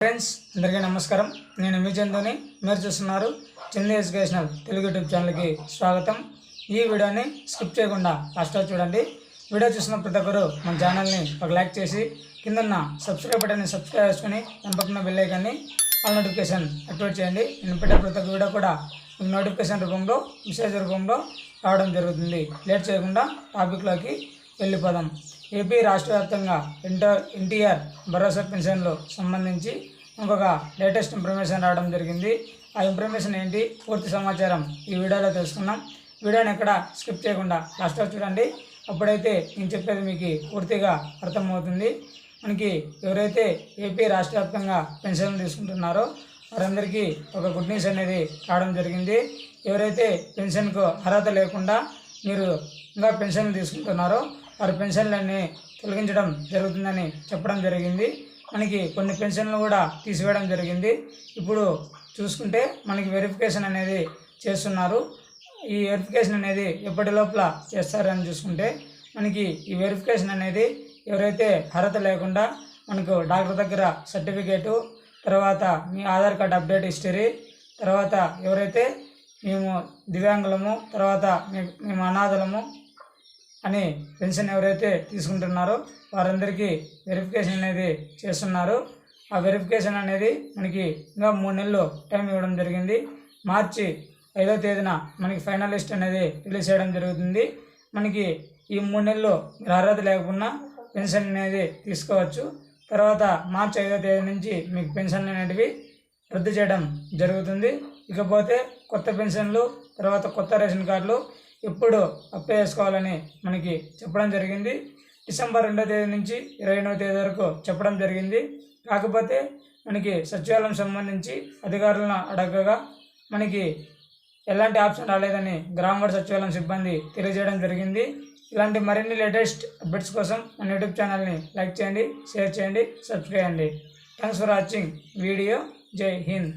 Friends అందరికీ నమస్కారం. నేను మీ చందుని. మీరు చూస్తున్నారు చందు ఎడ్యుకేషనల్ తెలుగు యూట్యూబ్ ఛానల్కి స్వాగతం. ఈ వీడియోని స్కిప్ చేయకుండా లాస్ట్ చూడండి. వీడియో చూసిన ప్రతి ఒక్కరు మన ఛానల్ని ఒక లైక్ చేసి కిందన్న సబ్స్క్రైబ్ బటన్ని సబ్స్క్రైబ్ చేసుకుని దాని పక్కన బెల్ ఐకాన్ని ఆల్ నోటిఫికేషన్ యాక్టివేట్ చేయండి. నేను పెట్టే ప్రతి ఒక్క వీడియో కూడా మీకు నోటిఫికేషన్ రూపంలో మెసేజ్ రూపంలో రావడం జరుగుతుంది. లేట్ చేయకుండా టాపిక్లోకి వెళ్ళిపోదాం. ఏపీ రాష్ట్ర వ్యాప్తంగా ఎన్టీఆర్ భరోసా పెన్షన్లు సంబంధించి ఇంకొక లేటెస్ట్ ఇన్ఫర్మేషన్ రావడం జరిగింది. ఆ ఇన్ఫర్మేషన్ ఏంటి, పూర్తి సమాచారం ఈ వీడియోలో తెలుసుకుందాం. వీడియోని ఎక్కడ స్కిప్ చేయకుండా లాస్ట్ చూడండి. అప్పుడైతే నేను చెప్పేది మీకు పూర్తిగా అర్థమవుతుంది. మనకి ఎవరైతే ఏపీ రాష్ట్ర వ్యాప్తంగా పెన్షన్లు తీసుకుంటున్నారో వారందరికీ ఒక గుడ్ న్యూస్ అనేది రావడం జరిగింది. ఎవరైతే పెన్షన్కు అర్హత లేకుండా మీరు ఇంకా పెన్షన్లు తీసుకుంటున్నారో వారి పెన్షన్లన్నీ తొలగించడం జరుగుతుందని చెప్పడం జరిగింది. మనకి కొన్ని పెన్షన్లు కూడా తీసివేయడం జరిగింది. ఇప్పుడు చూసుకుంటే మనకి వెరిఫికేషన్ అనేది చేస్తున్నారు. ఈ వెరిఫికేషన్ అనేది ఎప్పటి లోపల చేస్తారని చూసుకుంటే మనకి ఈ వెరిఫికేషన్ అనేది ఎవరైతే అర్హత లేకుండా మనకు డాక్టర్ దగ్గర సర్టిఫికేటు, తర్వాత మీ ఆధార్ కార్డు అప్డేట్ హిస్టరీ, తర్వాత ఎవరైతే మేము దివ్యాంగులము, తర్వాత మేము అనాథలము అని పెన్షన్ ఎవరైతే తీసుకుంటున్నారో వారందరికీ వెరిఫికేషన్ అనేది చేస్తున్నారు. ఆ వెరిఫికేషన్ అనేది మనకి ఇంకా 3 నెలలు టైం ఇవ్వడం జరిగింది. మార్చి 5వ తేదీన మనకి ఫైనల్ లిస్ట్ అనేది రిలీజ్ చేయడం జరుగుతుంది. మనకి ఈ 3 నెలలు మీరు అర్హత లేకుండా పెన్షన్ అనేది తీసుకోవచ్చు. తర్వాత మార్చి 5వ తేదీ నుంచి మీకు పెన్షన్లు అనేటివి రద్దు చేయడం జరుగుతుంది. ఇకపోతే కొత్త పెన్షన్లు, తర్వాత కొత్త రేషన్ కార్డులు ఎప్పుడు అప్లై చేసుకోవాలని మనకి చెప్పడం జరిగింది. డిసెంబర్ 2వ తేదీ నుంచి 28వ తేదీ వరకు చెప్పడం జరిగింది. కాకపోతే మనకి సచివాలయం సంబంధించి అధికారులను అడగగా మనకి ఎలాంటి ఆప్షన్ రాలేదని గ్రామవార్డు సచివాలయం సిబ్బంది తెలియజేయడం జరిగింది. ఇలాంటి మరిన్ని లేటెస్ట్ అప్డేట్స్ కోసం మన యూట్యూబ్ ఛానల్ని లైక్ చేయండి, షేర్ చేయండి, సబ్స్క్రైబ్ చేయండి. Thanks for watching video. జై హింద్.